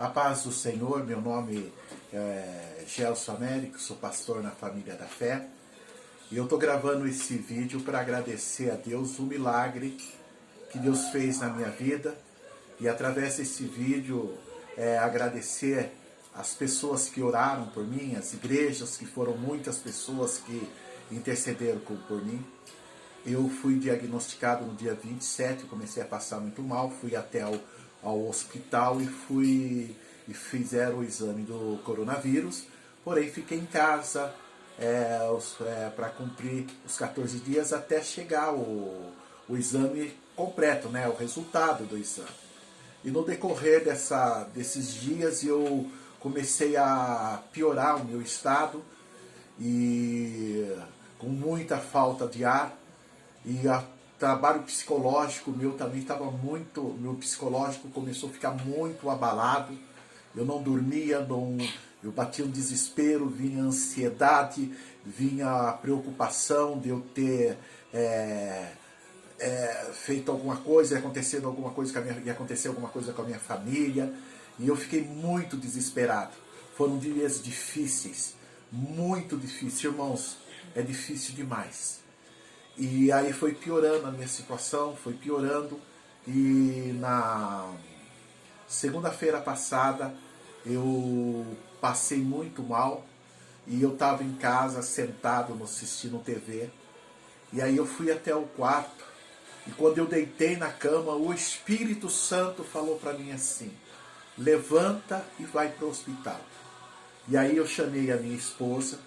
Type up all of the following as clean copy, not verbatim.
A paz do Senhor, meu nome é Gelson Américo, sou pastor na Família da Fé. E eu estou gravando esse vídeo para agradecer a Deus o milagre que Deus fez na minha vida. E através desse vídeo, agradecer as pessoas que oraram por mim, as igrejas, que foram muitas pessoas que intercederam por mim. Eu fui diagnosticado no dia 27, comecei a passar muito mal, fui até ao hospital e fizeram o exame do coronavírus, porém fiquei em casa para cumprir os 14 dias até chegar o exame completo, né, o resultado do exame. E no decorrer desses dias eu comecei a piorar o meu estado, e com muita falta de ar, e o trabalho psicológico meu também estava muito, meu psicológico começou a ficar muito abalado, eu não dormia, eu batia um desespero, vinha ansiedade, vinha a preocupação de eu ter feito alguma coisa, ia acontecer alguma coisa com a minha família, e eu fiquei muito desesperado. Foram dias difíceis, muito difíceis, irmãos, é difícil demais. E aí foi piorando a minha situação, foi piorando, e na segunda-feira passada eu passei muito mal, e eu estava em casa sentado assistindo TV, e aí eu fui até o quarto, e quando eu deitei na cama, o Espírito Santo falou para mim assim: levanta e vai para o hospital. E aí eu chamei a minha esposa,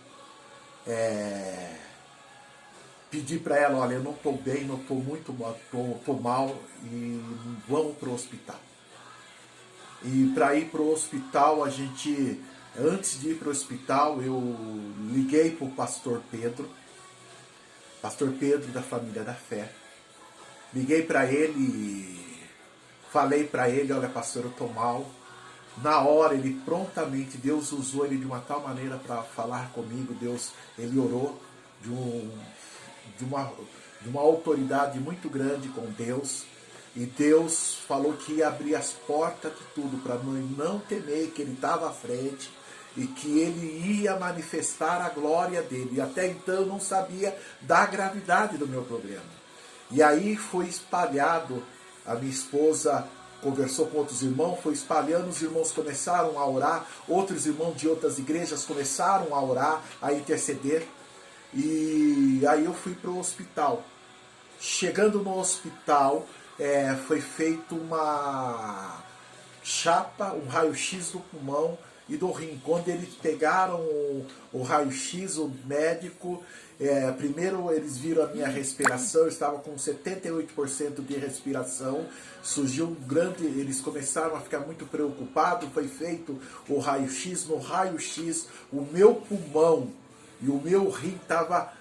pedi para ela: olha, eu não estou bem, não estou muito mal, estou mal, e vamos para o hospital. E para ir para o hospital, antes de ir para o hospital, eu liguei para o pastor Pedro da Família da Fé. Liguei para ele e falei para ele: olha, pastor, eu estou mal. Na hora, ele prontamente, Deus usou ele de uma tal maneira para falar comigo. Ele orou de uma autoridade muito grande com Deus, e Deus falou que ia abrir as portas de tudo para não temer, que ele estava à frente e que ele ia manifestar a glória dele. E até então eu não sabia da gravidade do meu problema. E aí foi espalhado, a minha esposa conversou com outros irmãos, foi espalhando, os irmãos começaram a orar, outros irmãos de outras igrejas começaram a orar, a interceder. E aí eu fui para o hospital. Chegando no hospital, foi feito uma chapa, um raio-x do pulmão e do rim. Quando eles pegaram o raio-x, o médico, primeiro eles viram a minha respiração, eu estava com 78% de respiração, surgiu eles começaram a ficar muito preocupados, foi feito o raio-x, no raio-x o meu pulmão e o meu rim estava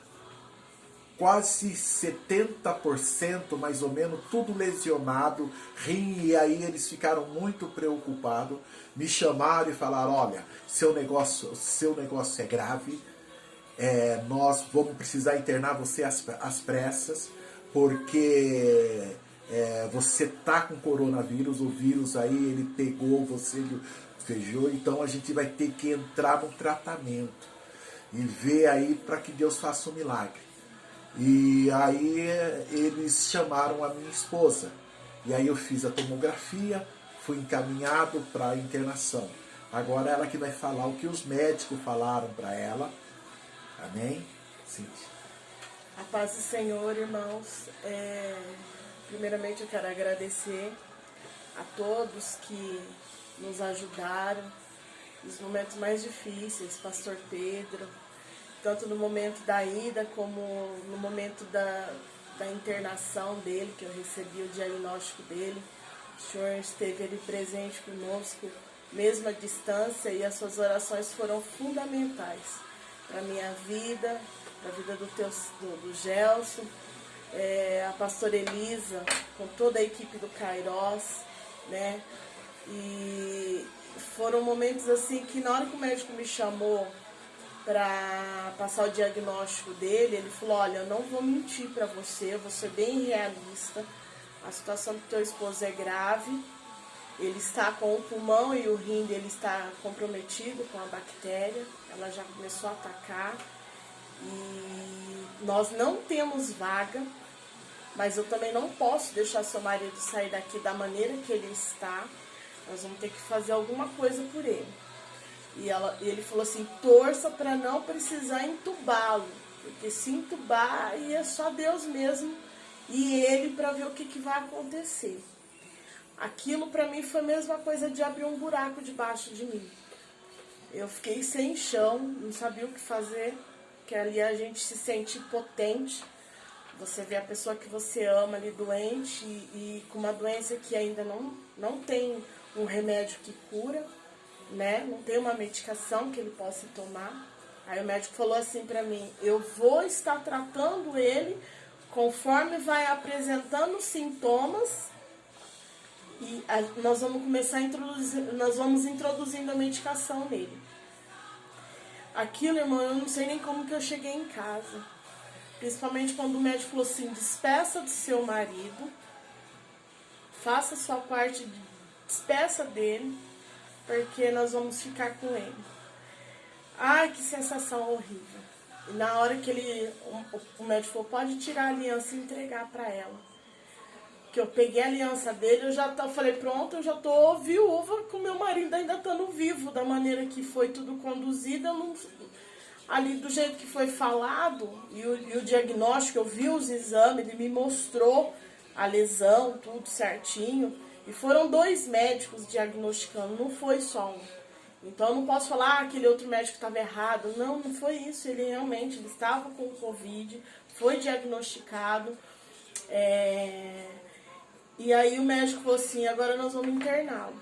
quase 70%, mais ou menos, tudo lesionado, rim, e aí eles ficaram muito preocupados, me chamaram e falaram: olha, seu negócio é grave, nós vamos precisar internar você às pressas, porque você tá com coronavírus, o vírus aí, ele pegou você, ele fechou, então a gente vai ter que entrar no tratamento e ver aí para que Deus faça um milagre. E aí eles chamaram a minha esposa, e aí eu fiz a tomografia, fui encaminhado para a internação. Agora ela que vai falar o que os médicos falaram para ela. Amém? Cíntia. A paz do Senhor, irmãos. Primeiramente eu quero agradecer a todos que nos ajudaram nos momentos mais difíceis, pastor Pedro, tanto no momento da ida como no momento da internação dele, que eu recebi o diagnóstico dele. O Senhor esteve ali presente conosco, mesmo à distância, e as suas orações foram fundamentais para a minha vida, para a vida do Gelson, a pastora Elisa, com toda a equipe do Kairos, né? E foram momentos assim que, na hora que o médico me chamou para passar o diagnóstico dele, ele falou: olha, eu não vou mentir para você, eu vou ser bem realista, a situação do teu esposo é grave, Ele está com o pulmão e o rim dele está comprometido com a bactéria. Ela já começou a atacar. E nós não temos vaga, mas eu também não posso deixar seu marido sair daqui da maneira que ele está. Nós vamos ter que fazer alguma coisa por ele. E ele falou assim, torça para não precisar entubá-lo, porque se entubar aí é só Deus mesmo e ele para ver o que vai acontecer. Aquilo para mim foi a mesma coisa de abrir um buraco debaixo de mim. Eu fiquei sem chão, não sabia o que fazer, porque ali a gente se sente impotente. Você vê a pessoa que você ama ali doente e com uma doença que ainda não tem um remédio que cura, né? Não tem uma medicação que ele possa tomar. Aí o médico falou assim para mim, eu vou estar tratando ele conforme vai apresentando sintomas e nós vamos começar a introduzindo a medicação nele. Aquilo, irmão, eu não sei nem como que eu cheguei em casa. Principalmente quando o médico falou assim, despeça do seu marido, faça a sua parte, despeça dele, porque nós vamos ficar com ele. Ai, que sensação horrível. E na hora que o médico falou, pode tirar a aliança e entregar para ela. Que eu peguei a aliança dele, eu falei, pronto, eu já tô viúva, com meu marido ainda estando vivo, da maneira que foi tudo conduzido, ali do jeito que foi falado, e o diagnóstico, eu vi os exames, ele me mostrou a lesão, tudo certinho. E foram 2 médicos diagnosticando, não foi só um. Então eu não posso falar aquele outro médico estava errado. Não foi isso. Ele realmente estava com Covid, foi diagnosticado. E aí o médico falou assim, agora nós vamos interná-lo.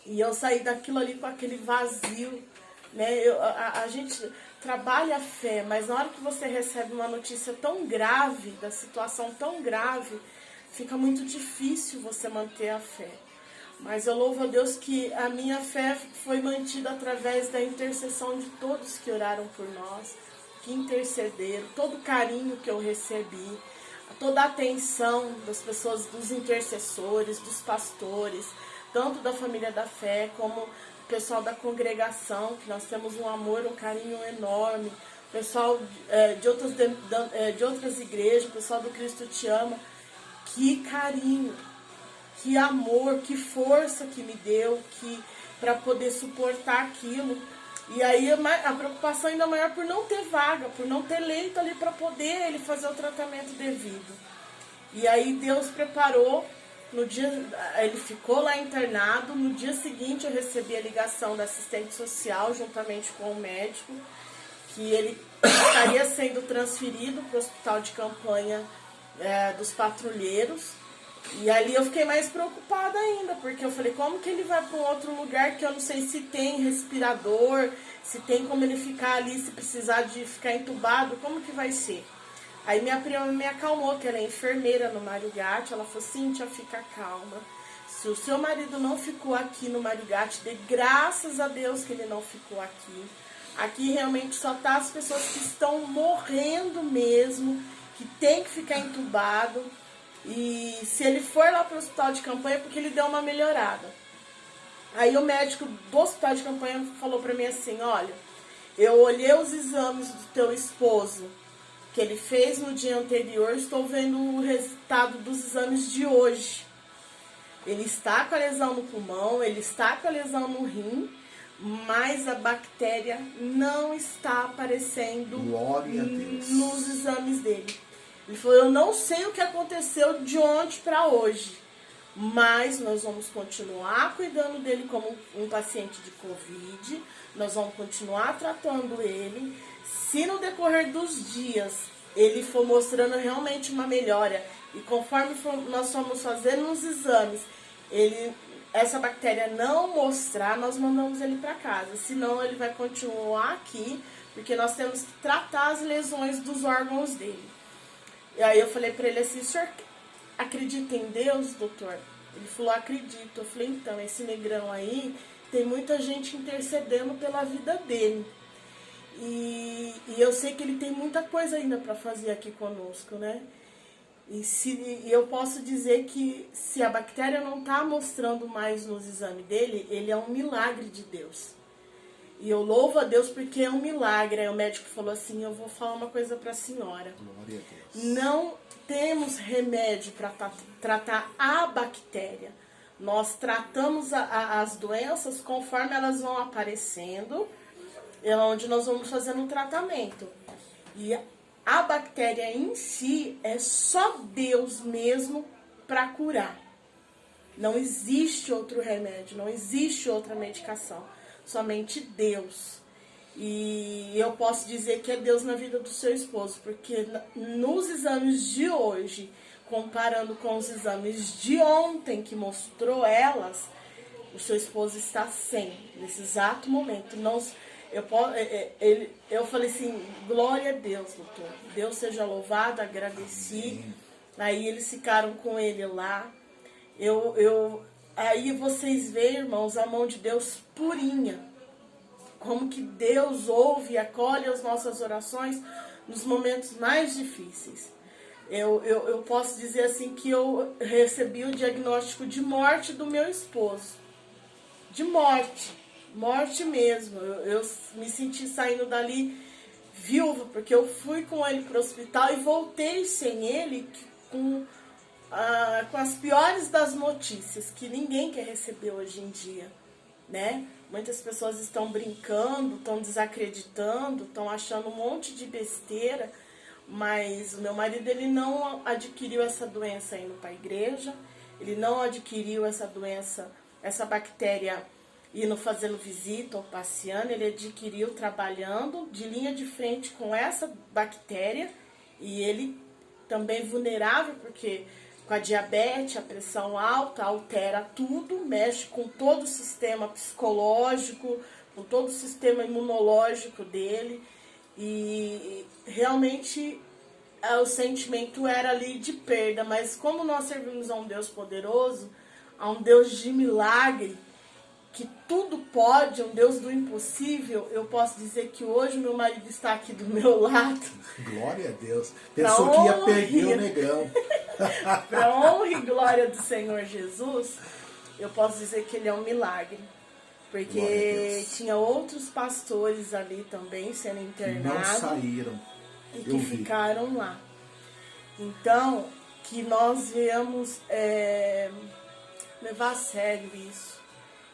E eu saí daquilo ali com aquele vazio. Né? A gente trabalha a fé, mas na hora que você recebe uma notícia tão grave, da situação tão grave, fica muito difícil você manter a fé. Mas eu louvo a Deus que a minha fé foi mantida através da intercessão de todos que oraram por nós, que intercederam, todo o carinho que eu recebi, toda a atenção das pessoas, dos intercessores, dos pastores, tanto da família da fé como o pessoal da congregação, que nós temos um amor, um carinho enorme, o pessoal de outras igrejas, o pessoal do Cristo Te Ama. Que carinho, que amor, que força que me deu para poder suportar aquilo. E aí a preocupação ainda maior por não ter vaga, por não ter leito ali para poder ele fazer o tratamento devido. E aí Deus preparou, ele ficou lá internado, no dia seguinte eu recebi a ligação da assistente social juntamente com o médico, que ele estaria sendo transferido para o hospital de campanha dos patrulheiros. E ali eu fiquei mais preocupada ainda, porque eu falei, como que ele vai para um outro lugar que eu não sei se tem respirador, se tem como ele ficar ali, se precisar de ficar entubado, como que vai ser? Aí minha prima me acalmou, que ela é enfermeira no Marigate, ela falou, Cíntia, fica calma, se o seu marido não ficou aqui no Marigate, dê graças a Deus que ele não ficou aqui. Aqui realmente só tá as pessoas que estão morrendo mesmo, que tem que ficar entubado. E se ele for lá para o hospital de campanha, é porque ele deu uma melhorada. Aí o médico do hospital de campanha falou para mim assim, olha, eu olhei os exames do teu esposo, que ele fez no dia anterior, estou vendo o resultado dos exames de hoje. Ele está com a lesão no pulmão, ele está com a lesão no rim, mas a bactéria não está aparecendo nos exames dele. Ele falou, eu não sei o que aconteceu de ontem para hoje, mas nós vamos continuar cuidando dele como um paciente de Covid, nós vamos continuar tratando ele. Se no decorrer dos dias ele for mostrando realmente uma melhora, e conforme nós formos fazendo os exames, essa bactéria não mostrar, nós mandamos ele para casa. Senão ele vai continuar aqui, porque nós temos que tratar as lesões dos órgãos dele. E aí eu falei para ele assim, o senhor acredita em Deus, doutor? Ele falou, acredito. Eu falei, então, esse negrão aí, tem muita gente intercedendo pela vida dele. E eu sei que ele tem muita coisa ainda para fazer aqui conosco, né? E eu posso dizer que se a bactéria não está mostrando mais nos exames dele, ele é um milagre de Deus. E eu louvo a Deus porque é um milagre. Aí o médico falou assim, eu vou falar uma coisa para a senhora. Glória a Deus. Não temos remédio para tratar a bactéria. Nós tratamos as doenças conforme elas vão aparecendo, é onde nós vamos fazendo um tratamento. E a bactéria em si é só Deus mesmo para curar. Não existe outro remédio, não existe outra medicação. Somente Deus. E eu posso dizer que é Deus na vida do seu esposo, porque nos exames de hoje, comparando com os exames de ontem que mostrou elas, o seu esposo está 100 nesse exato momento. Não, eu falei assim, glória a Deus, doutor. Deus seja louvado, agradeci. Aí eles ficaram com ele lá. Aí vocês veem, irmãos, a mão de Deus purinha. Como que Deus ouve e acolhe as nossas orações nos momentos mais difíceis. Eu posso dizer assim que eu recebi o diagnóstico de morte do meu esposo. De morte. Morte mesmo. Eu me senti saindo dali viúva, porque eu fui com ele para o hospital e voltei sem ele com as piores das notícias, que ninguém quer receber hoje em dia, né? Muitas pessoas estão brincando, estão desacreditando, estão achando um monte de besteira, mas o meu marido, ele não adquiriu essa doença indo para a igreja, ele não adquiriu essa doença, essa bactéria indo fazendo visita ou passeando, ele adquiriu trabalhando de linha de frente com essa bactéria, e ele também vulnerável, porque com a diabetes, a pressão alta, altera tudo, mexe com todo o sistema psicológico, com todo o sistema imunológico dele. E realmente o sentimento era ali de perda. Mas como nós servimos a um Deus poderoso, a um Deus de milagre, que tudo pode, um Deus do impossível, eu posso dizer que hoje meu marido está aqui do meu lado. Glória a Deus. Pensou que ia perder o negrão. Para honra e glória do Senhor Jesus, eu posso dizer que ele é um milagre. Porque tinha outros pastores ali também sendo internados. Não saíram. E que ficaram lá. Então, que nós viemos levar a sério isso.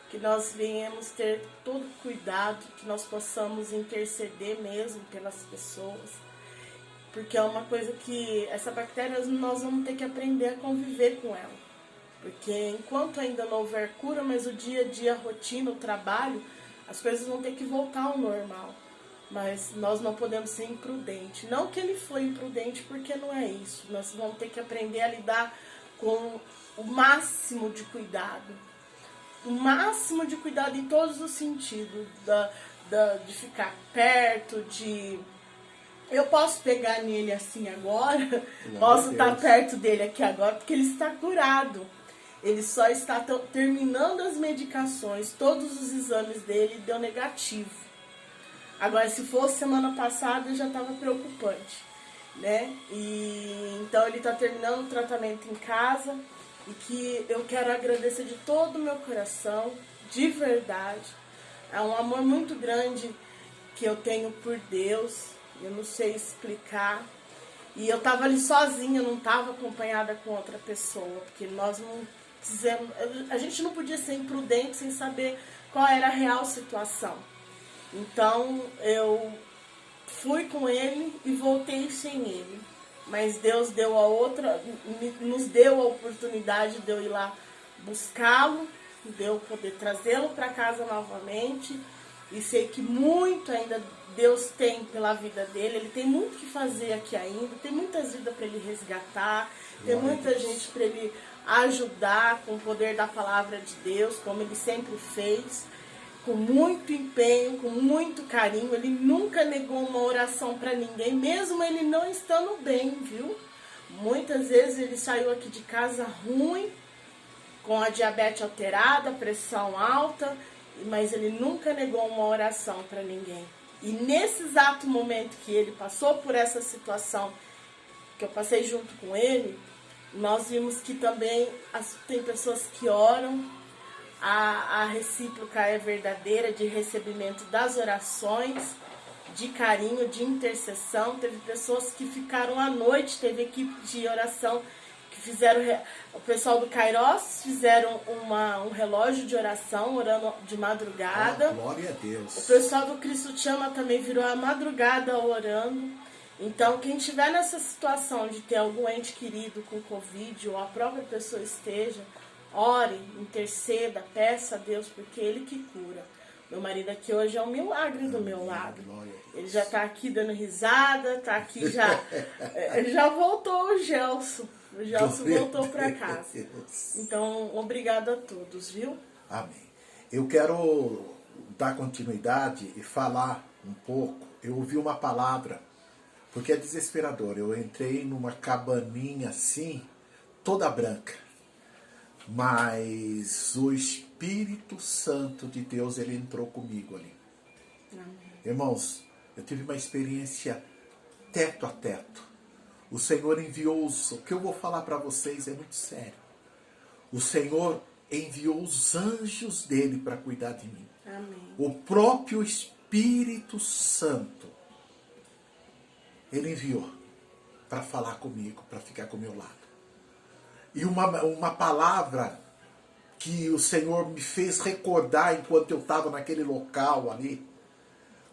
Que nós venhamos ter todo cuidado, que nós possamos interceder mesmo pelas pessoas. Porque é uma coisa que essa bactéria nós vamos ter que aprender a conviver com ela. Porque enquanto ainda não houver cura, mas o dia a dia, a rotina, o trabalho, as coisas vão ter que voltar ao normal. Mas nós não podemos ser imprudentes. Não que ele foi imprudente, porque não é isso. Nós vamos ter que aprender a lidar com o máximo de cuidado. O máximo de cuidado em todos os sentidos. De ficar perto, de... Eu posso pegar nele assim agora, posso estar perto dele aqui agora, porque ele está curado. Ele só está terminando as medicações, todos os exames dele deu negativo. Agora, se fosse semana passada, já estava preocupante, né? E então ele está terminando o tratamento em casa e que eu quero agradecer de todo o meu coração, de verdade. É um amor muito grande que eu tenho por Deus, eu não sei explicar. E eu estava ali sozinha, não estava acompanhada com outra pessoa, porque nós não quisemos, a gente não podia ser imprudente sem saber qual era a real situação. Então eu fui com ele e voltei sem ele. Mas Deus deu nos deu a oportunidade de eu ir lá buscá-lo, de eu poder trazê-lo para casa novamente. E sei que muito ainda Deus tem pela vida dele. Ele tem muito que fazer aqui ainda. Tem muitas vidas para ele resgatar. Tem muita gente para ele ajudar com o poder da palavra de Deus, como ele sempre fez. Com muito empenho, com muito carinho. Ele nunca negou uma oração para ninguém, mesmo ele não estando bem, viu? Muitas vezes ele saiu aqui de casa ruim, com a diabetes alterada, pressão alta, mas ele nunca negou uma oração para ninguém. E nesse exato momento que ele passou por essa situação, que eu passei junto com ele, nós vimos que também tem pessoas que oram, a recíproca é verdadeira de recebimento das orações, de carinho, de intercessão. Teve pessoas que ficaram à noite, teve equipe de oração que fizeram, o pessoal do Kairos fizeram um relógio de oração, orando de madrugada. Glória a Deus. O pessoal do Cristo Te Ama também virou a madrugada orando. Então, quem estiver nessa situação de ter algum ente querido com Covid, ou a própria pessoa esteja, ore, interceda, peça a Deus, porque Ele que cura. Meu marido aqui hoje é um milagre do meu lado. Ele já está aqui dando risada, está aqui já. Já voltou o Gelson. O Gelson voltou para casa. Então, obrigado a todos, viu? Amém. Eu quero dar continuidade e falar um pouco. Eu ouvi uma palavra, porque é desesperador. Eu entrei numa cabaninha assim, toda branca. Mas o Espírito Santo de Deus, ele entrou comigo ali. Amém. Irmãos, eu tive uma experiência teto a teto. O Senhor enviou o que eu vou falar para vocês é muito sério. O Senhor enviou os anjos dele para cuidar de mim. Amém. O próprio Espírito Santo, ele enviou para falar comigo, para ficar com o meu lado. E uma palavra que o Senhor me fez recordar enquanto eu estava naquele local ali,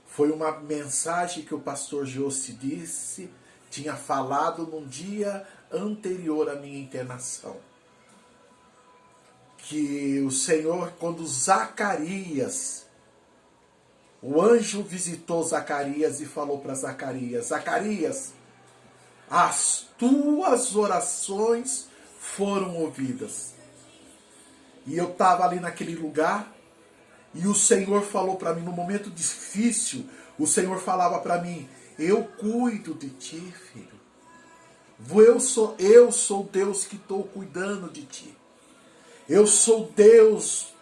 foi uma mensagem que o pastor Josi disse, tinha falado num dia anterior à minha internação. Que o Senhor, quando Zacarias, o anjo visitou Zacarias e falou para Zacarias: Zacarias, as tuas orações foram ouvidas. E eu estava ali naquele lugar, e o Senhor falou para mim, no momento difícil, o Senhor falava para mim: eu cuido de ti, filho. Eu sou Deus que estou cuidando de ti. Eu sou Deus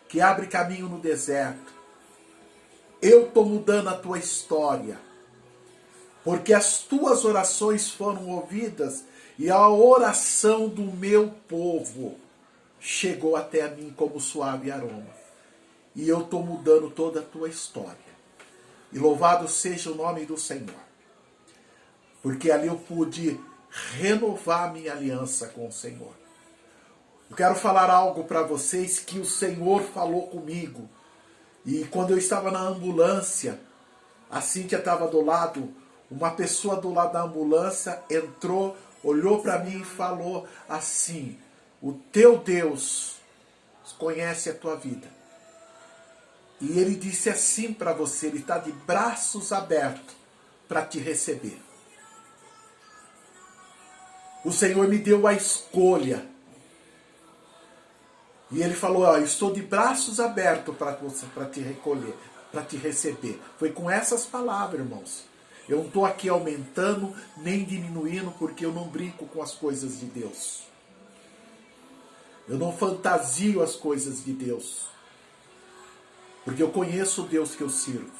que abre caminho no deserto. Eu estou mudando a tua história. Porque as tuas orações foram ouvidas e a oração do meu povo chegou até a mim como suave aroma. E eu estou mudando toda a tua história. E louvado seja o nome do Senhor. Porque ali eu pude renovar minha aliança com o Senhor. Eu quero falar algo para vocês que o Senhor falou comigo. E quando eu estava na ambulância, a Cíntia estava do lado, uma pessoa do lado da ambulância entrou, olhou para mim e falou assim: o teu Deus conhece a tua vida. E ele disse assim para você, ele está de braços abertos para te receber. O Senhor me deu a escolha. E ele falou: ó, estou de braços abertos para te recolher, para te receber. Foi com essas palavras, irmãos. Eu não estou aqui aumentando nem diminuindo, porque eu não brinco com as coisas de Deus. Eu não fantasio as coisas de Deus. Porque eu conheço o Deus que eu sirvo.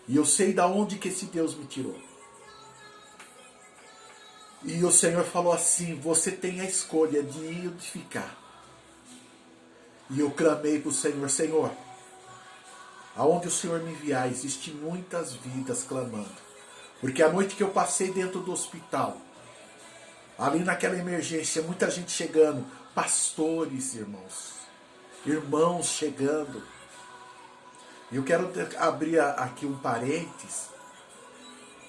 E eu sei de onde que esse Deus me tirou. E o Senhor falou assim: você tem a escolha de ir ou de ficar. E eu clamei para o Senhor: Senhor, aonde o Senhor me enviar, existem muitas vidas clamando. Porque a noite que eu passei dentro do hospital, ali naquela emergência, muita gente chegando, pastores, irmãos chegando. E eu quero abrir aqui um parênteses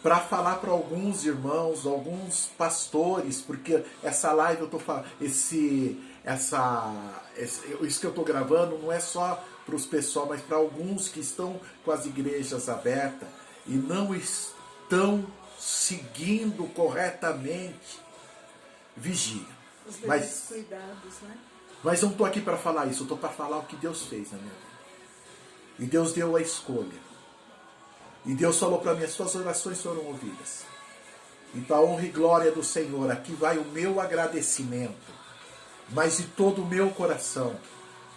para falar para alguns irmãos, alguns pastores, porque essa live eu estou falando, isso que eu estou gravando não é só para os pessoal, mas para alguns que estão com as igrejas abertas e não estão seguindo corretamente. Vigia. Os devidos cuidados, né? Mas não estou aqui para falar isso, eu estou para falar o que Deus fez na minha vida. E Deus deu a escolha. E Deus falou para mim: as suas orações foram ouvidas. E para a honra e glória do Senhor, aqui vai o meu agradecimento, mas de todo o meu coração.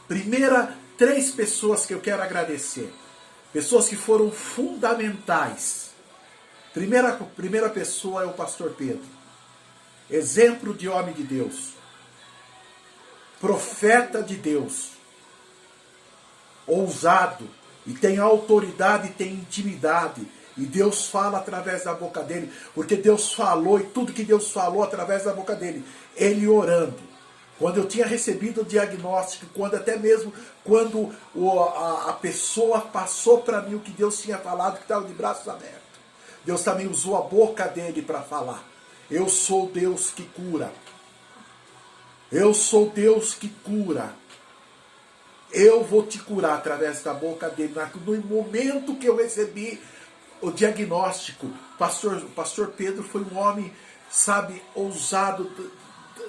Primeira, 3 pessoas que eu quero agradecer. Pessoas que foram fundamentais. Primeira pessoa é o pastor Pedro. exemplo de homem de Deus, profeta de Deus, ousado, e tem autoridade, e tem intimidade, e Deus fala através da boca dele, porque Deus falou, e tudo que Deus falou através da boca dele, ele orando. Quando eu tinha recebido o diagnóstico, até mesmo quando a pessoa passou para mim o que Deus tinha falado, que estava de braços abertos, Deus também usou a boca dele para falar. Eu sou Deus que cura. Eu sou Deus que cura. Eu vou te curar através da boca dele. No momento que eu recebi o diagnóstico, pastor Pedro foi um homem, sabe, ousado.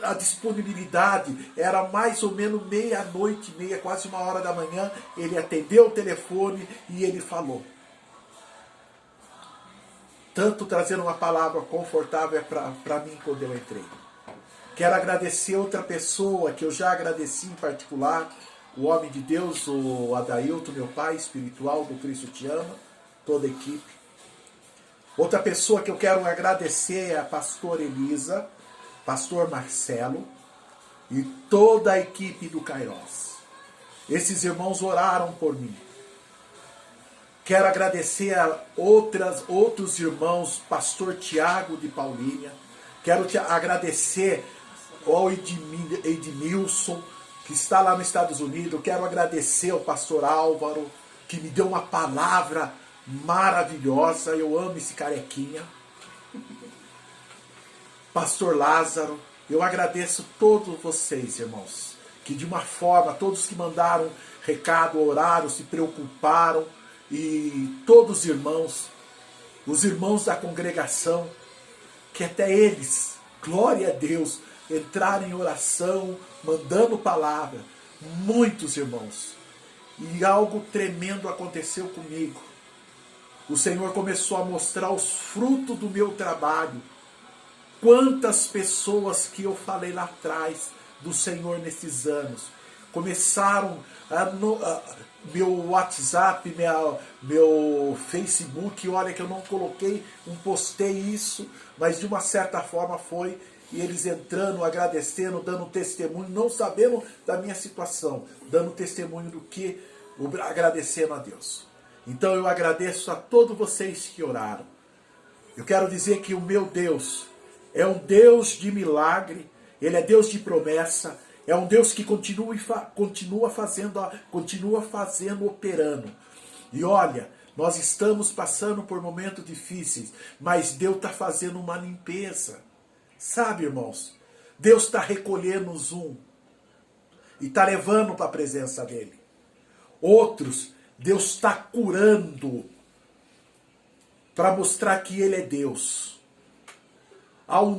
A disponibilidade era mais ou menos meia-noite, quase 1h da manhã. Ele atendeu o telefone e ele falou. Tanto trazendo uma palavra confortável para mim quando eu entrei. Quero agradecer outra pessoa que eu já agradeci em particular, o homem de Deus, o Adailton, meu pai espiritual, do Cristo Te Ama, toda a equipe. Outra pessoa que eu quero agradecer é a pastora Elisa, pastor Marcelo e toda a equipe do Kairos. Esses irmãos oraram por mim. Quero agradecer a outros irmãos, pastor Tiago de Paulínia. Quero agradecer ao Edmilson, que está lá nos Estados Unidos. Quero agradecer ao pastor Álvaro, que me deu uma palavra maravilhosa. Eu amo esse carequinha. Pastor Lázaro, eu agradeço todos vocês, irmãos, que de uma forma, todos que mandaram recado, oraram, se preocuparam, e todos os irmãos da congregação, que até eles, glória a Deus, entraram em oração, mandando palavra, muitos irmãos, e algo tremendo aconteceu comigo. O Senhor começou a mostrar os frutos do meu trabalho. Quantas pessoas que eu falei lá atrás do Senhor nesses anos começaram meu WhatsApp, meu Facebook, olha que eu não postei isso, mas de uma certa forma foi, e eles entrando, agradecendo, dando testemunho, não sabendo da minha situação, dando testemunho do que, agradecendo a Deus. Então eu agradeço a todos vocês que oraram. Eu quero dizer que o meu Deus é um Deus de milagre, Ele é Deus de promessa, é um Deus que continua fazendo, operando. E olha, nós estamos passando por momentos difíceis, mas Deus está fazendo uma limpeza. Sabe, irmãos, Deus está recolhendo um e está levando para a presença dEle. Outros, Deus está curando para mostrar que Ele é Deus. Há um